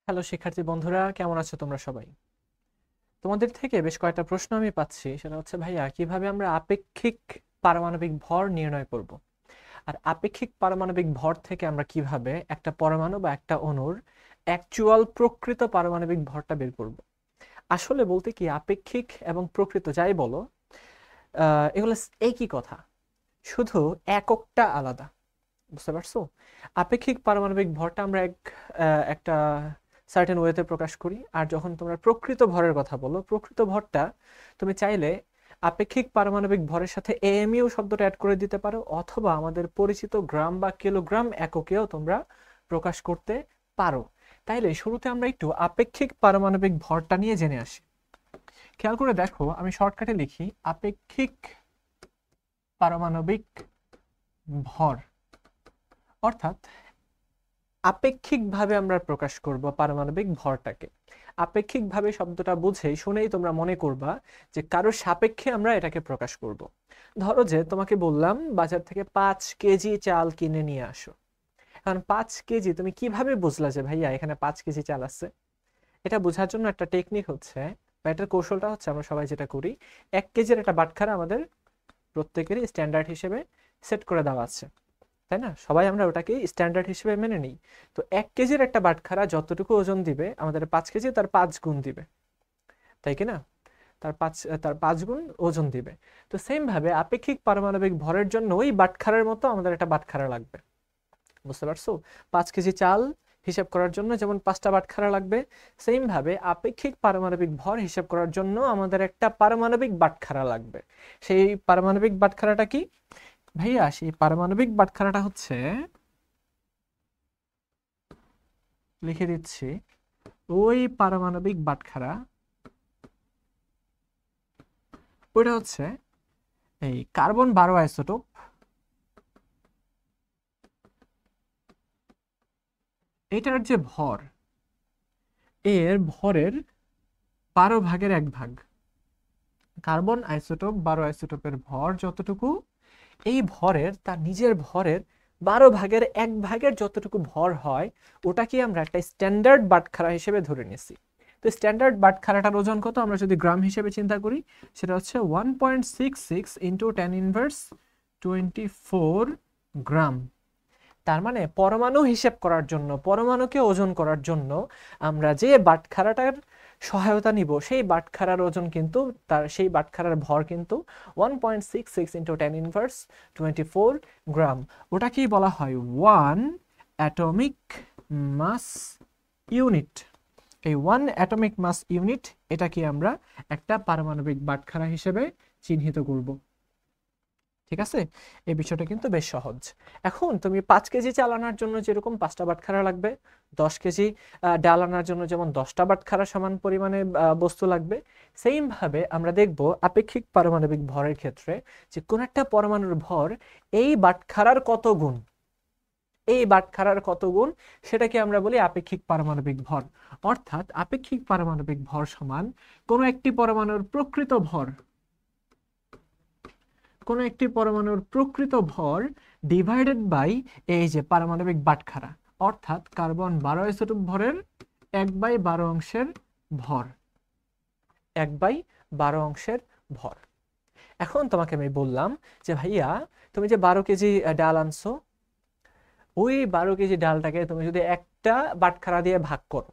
Hello শিক্ষার্থী বন্ধুরা, কেমন আছো তোমরা সবাই? তোমাদের থেকে বেশ কয়েকটা প্রশ্ন আমি পাচ্ছি। সেটা হচ্ছে, ভাইয়া কিভাবে আমরা আপেক্ষিক পারমাণবিক ভর নির্ণয় করব, আর আপেক্ষিক পারমাণবিক ভর থেকে আমরা কিভাবে একটা পরমাণু বা একটা অণুর অ্যাকচুয়াল প্রকৃত পারমাণবিক ভরটা বের করব। আসলে বলতে কি, আপেক্ষিক এবং প্রকৃত যাই বলো, এগুলো একই কথা, শুধু এককটা আলাদা। বুঝতে পারছো? আপেক্ষিক পারমাণবিক ভরটা আমরা একটা সার্টেন ওয়েতে প্রকাশ করি, আর যখন তোমরা প্রকৃত ভরের কথা বলো, প্রকৃত ভরটা তুমি চাইলে আপেক্ষিক পারমাণবিক ভরের সাথে এএমইউ শব্দটা অ্যাড করে দিতে পারো, অথবা আমাদের পরিচিত গ্রাম বা কিলোগ্রাম এককেও তোমরা প্রকাশ করতে পারো। তাইলে শুরুতে আমরা একটু আপেক্ষিক পারমাণবিক ভরটা নিয়ে জেনে আসি। খেয়াল করে দেখো, আমি শর্টকাটে লিখি আপেক্ষিক পারমাণবিক ভর, অর্থাৎ আপেক্ষিকভাবে আমরা প্রকাশ করব পারমাণবিক ভরটাকে। আপেক্ষিকভাবে শব্দটা বুঝেই শুনেই তোমরা মনে করবা যে কারোর সাপেক্ষে আমরা এটাকে প্রকাশ করব। ধরো যে তোমাকে বললাম বাজার থেকে 5 কেজি চাল কিনে নিয়ে আসো। এখন 5 কেজি তুমি কিভাবে বুঝলা যে ভাইয়া এখানে 5 কেজি চাল আছে? এটা বোঝার জন্য একটা টেকনিক হচ্ছে, বা এটার কৌশলটা হচ্ছে, আমরা সবাই যেটা করি, 1 কেজির একটা বাটখারা আমাদের প্রত্যেকেরই স্ট্যান্ডার্ড হিসেবে সেট করে দেওয়া আছে, তাই না? সবাই আমরা ওটাকে স্ট্যান্ডার্ড হিসেবে মেনে নিই। তো 1 কেজির একটা বাটখারা যতটুকু ওজন দিবে, আমাদের 5 কেজি তার 5 গুণ দিবে, তাই কি না? তার 5 গুণ ওজন দিবে। তো সেম ভাবে আপেক্ষিক পারমাণবিক ভরের জন্য ওই বাটখারার মতো আমাদের একটা বাটখারা লাগবে। বুঝতে পারছো? 5 কেজি চাল হিসাব করার জন্য যেমন 5টা বাটখারা লাগবে, সেম ভাবে আপেক্ষিক পারমাণবিক ভর হিসাব করার জন্য আমাদের একটা পারমাণবিক বাটখারা লাগবে। সেই পারমাণবিক বাটখারাটা কি ভাইয়া? সেই পারমাণবিক বাটখারাটা হচ্ছে, লিখে দিচ্ছি, ওই পারমাণবিক বাটখারা, ওইটা হচ্ছে এই কার্বন 12 আইসোটোপ, এটার যে ভর, এর ভরের 12 ভাগের 1 ভাগ। কার্বন 12 আইসোটোপের ভর যতটুকু, এই ভরের, তার নিজের ভরের 12 ভাগের 1 ভাগের যতটুকু ভর হয়, ওটাকে আমরা একটা স্ট্যান্ডার্ড বাটখারা হিসেবে ধরে নিছি। তো স্ট্যান্ডার্ড বাটখারাটার ওজন কত আমরা যদি গ্রাম হিসেবে চিন্তা করি, সেটা হচ্ছে 1.66 ইন্টু 10⁻²4 গ্রাম। তার মানে পরমাণু হিসেব করার জন্য, পরমাণুকে ওজন করার জন্য আমরা যে বাটখারাটার সহায়তা নিব, সেই বাটখারার ওজন কিন্তু, তার সেই বাটখারার ভর কিন্তু 1.66 ইন্টু 10⁻²4 গ্রাম। ওটাকেই বলা হয় 1 অ্যাটমিক মাস ইউনিট। এই 1 অ্যাটমিক মাস ইউনিট, এটাকে আমরা একটা পারমাণবিক বাটখারা হিসেবে চিহ্নিত করব। ঠিক আছে? এই বিষয়টা কিন্তু বেশ সহজ। এখন তুমি 5 কেজি চাল আনার জন্য যেরকম 5টা বাটখারা লাগবে, 10 কেজি ডাল আনার জন্য যেমন 10টা বাটখারা সমান পরিমাণে বস্তু লাগবে, সেম ভাবে আমরা দেখব আপেক্ষিক পারমাণবিক ভরের ক্ষেত্রে যে কোন একটা পরমাণুর ভর এই বাটখারার কত গুণ, এই বাটখারার কত গুণ, সেটাকে আমরা বলি আপেক্ষিক পারমাণবিক ভর। অর্থাৎ আপেক্ষিক পারমাণবিক ভর সমান কোন একটি পরমাণুর প্রকৃত ভর, কোন একটি পরমাণুর প্রকৃত ভর ডিভাইডেড বাই এই যে পারমাণবিক বাটখারা, অর্থাৎ কার্বন 12 আইসোটোপ ভরের 1/12 ভর, 1/12 ভর। এখন তোমাকে আমি বললাম যে ভাইয়া, তুমি যে 12 কেজি ডাল আনছো, ওই 12 কেজি ডালটাকে তুমি যদি একটা বাটখারা দিয়ে ভাগ করো,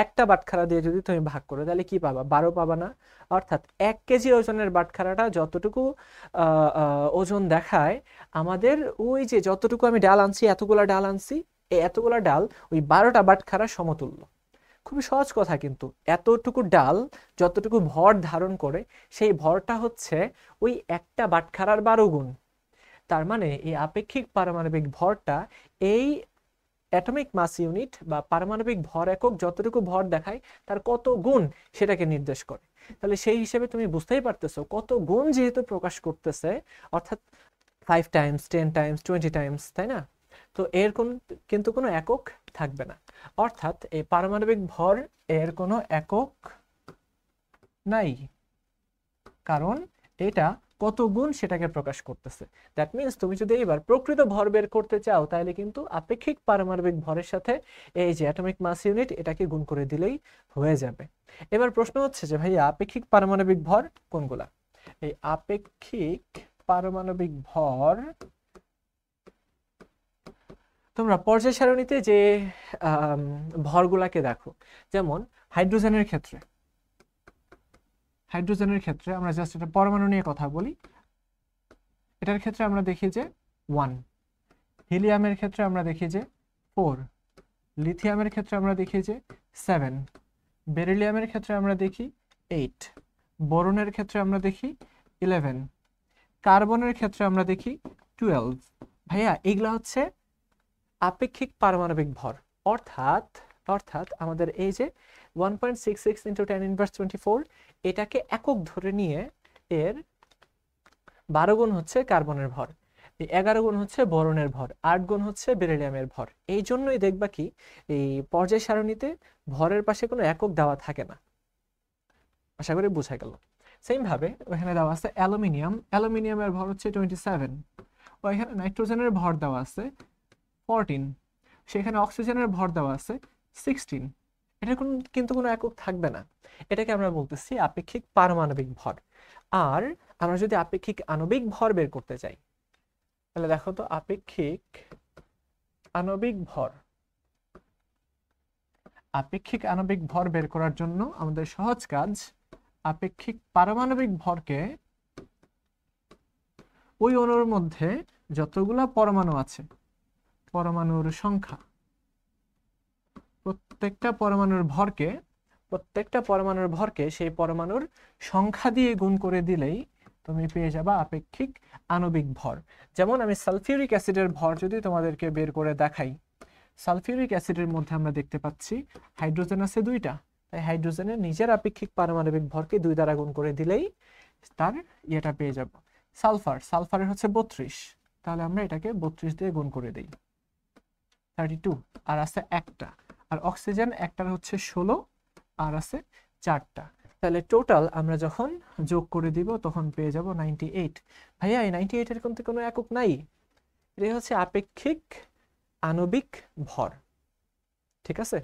একটা বাটখারা দিয়ে যদি তুমি ভাগ করো, তাহলে কি পাবা? 12 পাবা না? অর্থাৎ 1 কেজি ওজনের বাটখারাটা যতটুকু ওজন দেখায়, আমাদের ওই যে যতটুকু আমি ডাল আনছি, এতগুলা ডাল আনছি, এই এতগুলা ডাল ওই 12টা বাটখারা সমতুল্য। খুবই সহজ কথা, কিন্তু এতটুকু ডাল যতটুকু ভর ধারণ করে, সেই ভরটা হচ্ছে ওই একটা বাটখারার 12 গুণ। তার মানে এই আপেক্ষিক পারমাণবিক ভরটা এই অ্যাটমিক মাস ইউনিট বা পারমাণবিক ভর একক যতটুকু ভর দেখায়, তার কত গুণ সেটাকে নির্দেশ করে। তাহলে সেই হিসেবে তুমি বুঝতেই পারতেছো কত গুণ যেহেতু প্রকাশ করতেছে, অর্থাৎ 5 টাইমস, 10 টাইমস, 20 টাইমস, তাই না? তো এর কিন্তু কোনো একক থাকবে না। অর্থাৎ এই পারমাণবিক ভর, এর কোনো একক নাই, কারণ এটা কত গুণ সেটাকে প্রকাশ করতেছে। দ্যাট মিন্স তুমি যদি এবার প্রকৃত ভর বের করতে চাও তাহলে কিন্তু আপেক্ষিক পারমাণবিক ভরের সাথে এই যে অ্যাটমিক মাস ইউনিট এটাকে গুণ করে দিলেই হয়ে যাবে। এবার প্রশ্ন হচ্ছে যে ভাইয়া আপেক্ষিক পারমাণবিক ভর কোনগুলা? এই আপেক্ষিক পারমাণবিক ভর তোমরা পর্যায় সারণীতে যে ভরগুলাকে দেখো, যেমন হাইড্রোজেনের ক্ষেত্রে আমরা জাস্ট এটা পরমাণু নিয়ে কথা বলি, এটার ক্ষেত্রে আমরা দেখি যে 1, হিলিয়ামের ক্ষেত্রে আমরা দেখি যে 4, লিথিয়ামের ক্ষেত্রে আমরা দেখি যে 7, বেরিলিয়ামের ক্ষেত্রে আমরা দেখি 8, বোরনের ক্ষেত্রে আমরা দেখি 11, কার্বনের ক্ষেত্রে আমরা দেখি 12। ভাইয়া এগুলা হচ্ছে আপেক্ষিক পারমাণবিক ভর, অর্থাৎ আমাদের এই যে 1.66 × 10⁻²৪ এটাকে একক ধরে নিয়ে এর 12 গুণ হচ্ছে কার্বনের ভর, 11 গুণ হচ্ছে বোরনের ভর, 8 গুণ হচ্ছে বেরিলিয়ামের ভর। এই জন্যই দেখবা কি এই পর্যায় সারণীতে ভরের পাশে কোনো একক দেওয়া থাকে না। আশা করি বোঝা গেল। সেম ভাবে ওখানে দেওয়া আছে অ্যালুমিনিয়ামের ভর হচ্ছে 27, ওইখানে নাইট্রোজেনের ভর দেওয়া আছে 14, সেখানে অক্সিজেনের ভর দেওয়া আছে 16। এটা কিন্তু কোনো একক থাকবে না, এটাকে আমরা বলতেছি আপেক্ষিক পারমাণবিক ভর। আর আমরা যদি আপেক্ষিক আণবিক ভর বের করতে চাই তাহলে দেখো তো আপেক্ষিক আণবিক ভর বের করার জন্য আমাদের সহজ কাজ, আপেক্ষিক পারমাণবিক ভরকে ওই অণুর মধ্যে যতগুলা পরমাণু আছে পরমাণুর সংখ্যা, প্রত্যেকটা পরমাণুর ভরকে সেই পরমাণুর সংখ্যা দিয়ে গুণ করে দিলেই তুমি পেয়ে যাবা আপেক্ষিক আণবিক ভর। যেমন আমি সালফিউরিক অ্যাসিডের ভর যদি তোমাদেরকে বের করে দেখাই, সালফিউরিক অ্যাসিডের মধ্যে আমরা দেখতে পাচ্ছি হাইড্রোজেন আছে 2টা, তাই হাইড্রোজেনের নিজের আপেক্ষিক পারমাণবিক ভরকে 2 দ্বারা গুণ করে দিলেই তার ইয়েটা পেয়ে যাব। সালফারের হচ্ছে 32, তাহলে আমরা এটাকে 32 দিয়ে গুণ করে দিই 32, আর আছে একটা, আর অক্সিজেন একটার হচ্ছে 16 আর আছে 4টা। তাহলে টোটাল আমরা যখন যোগ করে দিব তখন পেয়ে যাব 98। ভাইয়া এই 98 এর কিন্তু কোনো একক নাই, এটা হচ্ছে আপেক্ষিক আণবিক ভর। ঠিক আছে?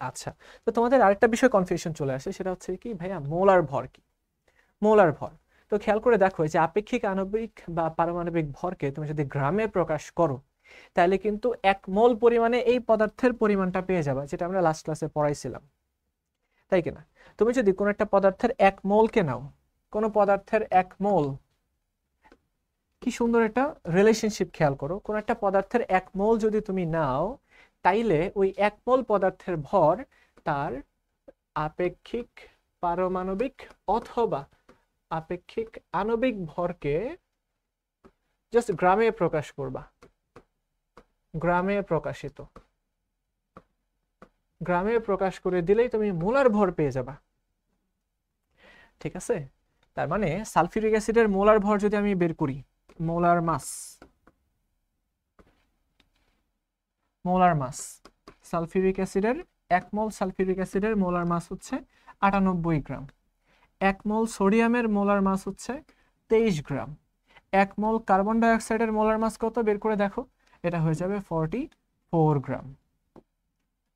আচ্ছা, তো তোমাদের আরেকটা বিষয় কনফিউশন চলে আসে, সেটা হচ্ছে কি ভাইয়া মোলার ভর কি? মোলার ভর তো খেয়াল করে দেখো যে আপেক্ষিক আণবিক বা পারমাণবিক ভরকে তুমি যদি গ্রামে প্রকাশ করো তাহলে কিন্তু 1 মোল পরিমাণে এই পদার্থের পরিমাণটা পেয়ে যাবে, যেটা আমরা লাস্ট ক্লাসে পড়াইছিলাম, তাই কিনা? তুমি যদি কোনো একটা পদার্থের 1 মোলকে নাও, কোনো পদার্থের 1 মোল, কি সুন্দর একটা রিলেশনশিপ খেয়াল করো, কোনো একটা পদার্থের 1 মোল যদি তুমি নাও তাইলে ওই 1 মোল পদার্থের ভর তার আপেক্ষিক পারমাণবিক অথবা আপেক্ষিক আণবিক ভরকে জাস্ট গ্রামে প্রকাশ করবা, গ্রামে প্রকাশ করে দিলেই তুমি মোলার ভর পেয়ে যাবা। ঠিক আছে? তার মানে সালফিউরিক অ্যাসিডের মোলার ভর যদি আমি বের করি, মোলার মাস সালফিউরিক অ্যাসিডের 1 মোল সালফিউরিক অ্যাসিডের মোলার মাস হচ্ছে 98 গ্রাম, 1 মোল সোডিয়ামের মোলার মাস হচ্ছে 23 গ্রাম, 1 মোল কার্বন ডাই অক্সাইডের মোলার মাস কত বের করে দেখো, এটা হয়ে যাবে 44 গ্রাম।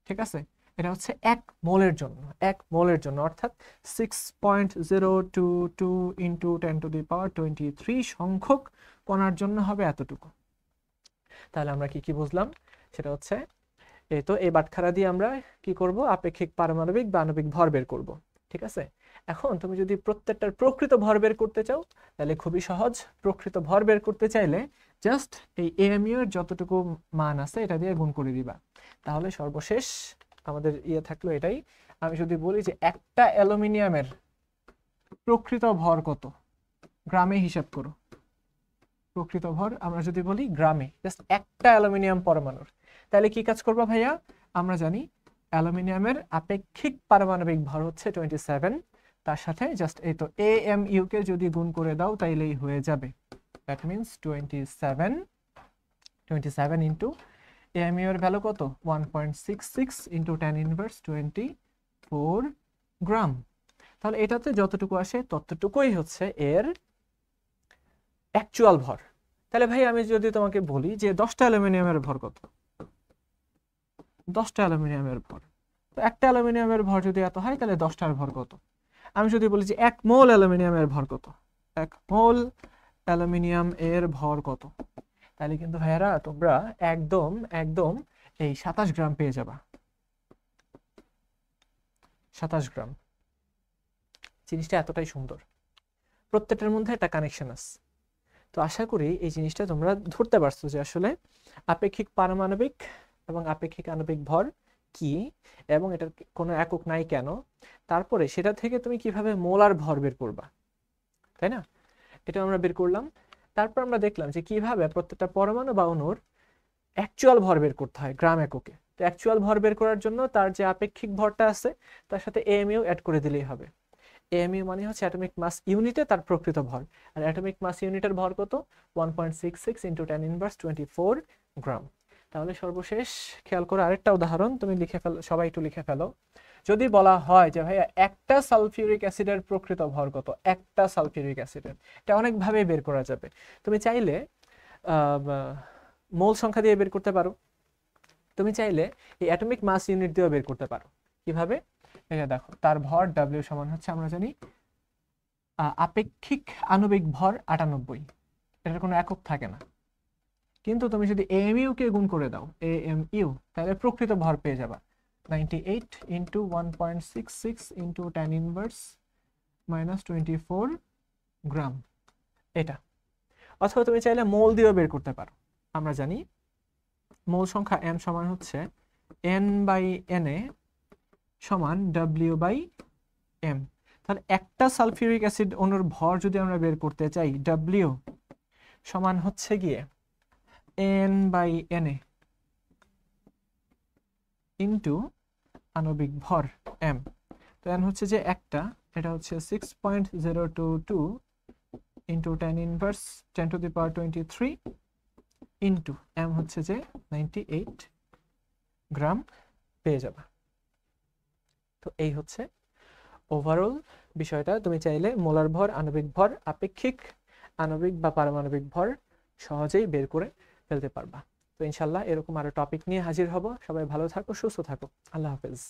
ঠিক আছে? এটা হচ্ছে 1 মোলের জন্য অর্থাৎ 6.022 × 10⁻23 সংখ্যক কণার জন্য হবে এতটুকু। তাহলে আমরা কি বুঝলাম সেটা হচ্ছে এই তো এই বাটখারা দিয়ে আমরা কি করব, আপেক্ষিক পারমাণবিক বা আণবিক ভর বের করব। ঠিক আছে? এখন তুমি যদি প্রত্যেকটার প্রকৃত ভর বের করতে চাও তাহলে খুবই সহজ, প্রকৃত ভর বের করতে চাইলে জাস্ট এই AMU এর যতটুকু মান আছে এটা দিয়ে গুণ করে দিবা, তাহলে সর্বশেষ আমাদের থাকলো এটাই। আমি যদি বলি যে একটা অ্যালুমিনিয়ামের প্রকৃত ভর কত, গ্রামে হিসাব করো, প্রকৃত ভর আমরা যদি বলি গ্রামে, জাস্ট একটা অ্যালুমিনিয়াম পরমাণুর, তাহলে কি কাজ করবা ভাইয়া? আমরা জানি অ্যালুমিনিয়ামের আপেক্ষিক পারমাণবিক ভর হচ্ছে 27, তার সাথে জাস্ট এই তো AMU কে যদি গুণ করে দাও তাইলেই হয়ে যাবে। দ্যাট মিন্স 27 ইন্টু AMU এর ভ্যালু কত, 1.66 × 10⁻24 গ্রাম। তাহলে এটাতে যতটুকু আসে ততটুকুই হচ্ছে এর অ্যাকচুয়াল ভর। তাহলে ভাই আমি যদি তোমাকে বলি যে 10টা অ্যালুমিনিয়ামের ভর কত, 10টা অ্যালুমিনিয়ামের ভর, তো একটা অ্যালুমিনিয়ামের ভর যদি এত হয় তাহলে 10টার ভর কত। আমি যদি বলি যে 1 মোল অ্যালুমিনিয়ামের ভর কত, 1 মোল অ্যালুমিনিয়াম এর ভর কত, তাহলে কিন্তু ভাইয়ারা তোমরা একদম একদম এই 27 গ্রাম পেয়ে যাবা। 27 গ্রাম। জিনিসটা এতটাই সুন্দর, প্রত্যেকটার মধ্যে একটা কানেকশন আছে। তো আশা করি এই জিনিসটা তোমরা ধরতে পারছো যে আসলে আপেক্ষিক পারমাণবিক এবং আপেক্ষিক আণবিক ভর কি, এবং এটার কোনো একক নাই কেন, তারপরে সেটা থেকে তুমি কিভাবে মোলার ভর বের করবা, তাই না? এটা আমরা বের করলাম। তারপর আমরা দেখলাম যে কিভাবে প্রত্যেকটা পরমাণু বা অণুর অ্যাকচুয়াল ভর বের করতে হয় গ্রাম এককে। তো অ্যাকচুয়াল ভর বের করার জন্য তার যে আপেক্ষিক ভরটা আছে তার সাথে এএমইউ অ্যাড করে দিলেই হবে। এএমইউ মানে হচ্ছে অ্যাটমিক মাস ইউনিটে তার প্রকৃত ভর, আর অ্যাটমিক মাস ইউনিটের ভর কত, 1.66 × 10⁻²4 গ্রাম। তাহলে সর্বশেষ খেয়াল করে আরেকটা উদাহরণ তুমি লিখে ফেলো, সবাই একটু লিখে ফেলো। যদি বলা হয় যে ভাইয়া একটা সালফিউরিক অ্যাসিডের প্রকৃত ভর কত, একটা সালফিউরিক অ্যাসিডের, এটা অনেকভাবে বের করা যাবে। তুমি চাইলে মোল সংখ্যা দিয়ে বের করতে পারো, তুমি চাইলে এই অ্যাটমিক মাস ইউনিট দিয়েও বের করতে পারো। কিভাবে? এটা দেখো, তার ভর ডাব্লিউ সমান হচ্ছে আমরা জানি আপেক্ষিক আণবিক ভর 98, এটার কোনো একক থাকে না। কিন্তু তুমি যদি এএমইউ কে গুণ করে দাও, এএমইউ, তাহলে প্রকৃত ভর পেয়ে যাবা 98 × 1.66 × 10⁻²4 গ্রাম, এটা। অথবা তুমি চাইলে মোল দিয়েও বের করতে পারো। আমরা জানি মোল সংখ্যা m সমান হচ্ছে n/na সমান w/m। তাহলে একটা সালফিউরিক অ্যাসিড অণুর ভর যদি আমরা বের করতে চাই, w সমান হচ্ছে গিয়ে n/na ইন্টু আণবিক ভর m। তো n হচ্ছে যে একটা, এটা হচ্ছে 6.022 ইন্টু 10⁻23 ইন্টু m হচ্ছে যে 98 গ্রাম পেয়ে যাবা। তো এই হচ্ছে ওভারঅল বিষয়টা। তুমি চাইলে মোলার ভর, আণবিক ভর, আপেক্ষিক আণবিক বা পারমাণবিক ভর সহজেই বের করে ফেলতে পারবা। তো ইনশাল্লাহ এরকম আরো টপিক নিয়ে হাজির হব। সবাই ভালো থাকো, সুস্থ থাকো। আল্লাহ হাফেজ।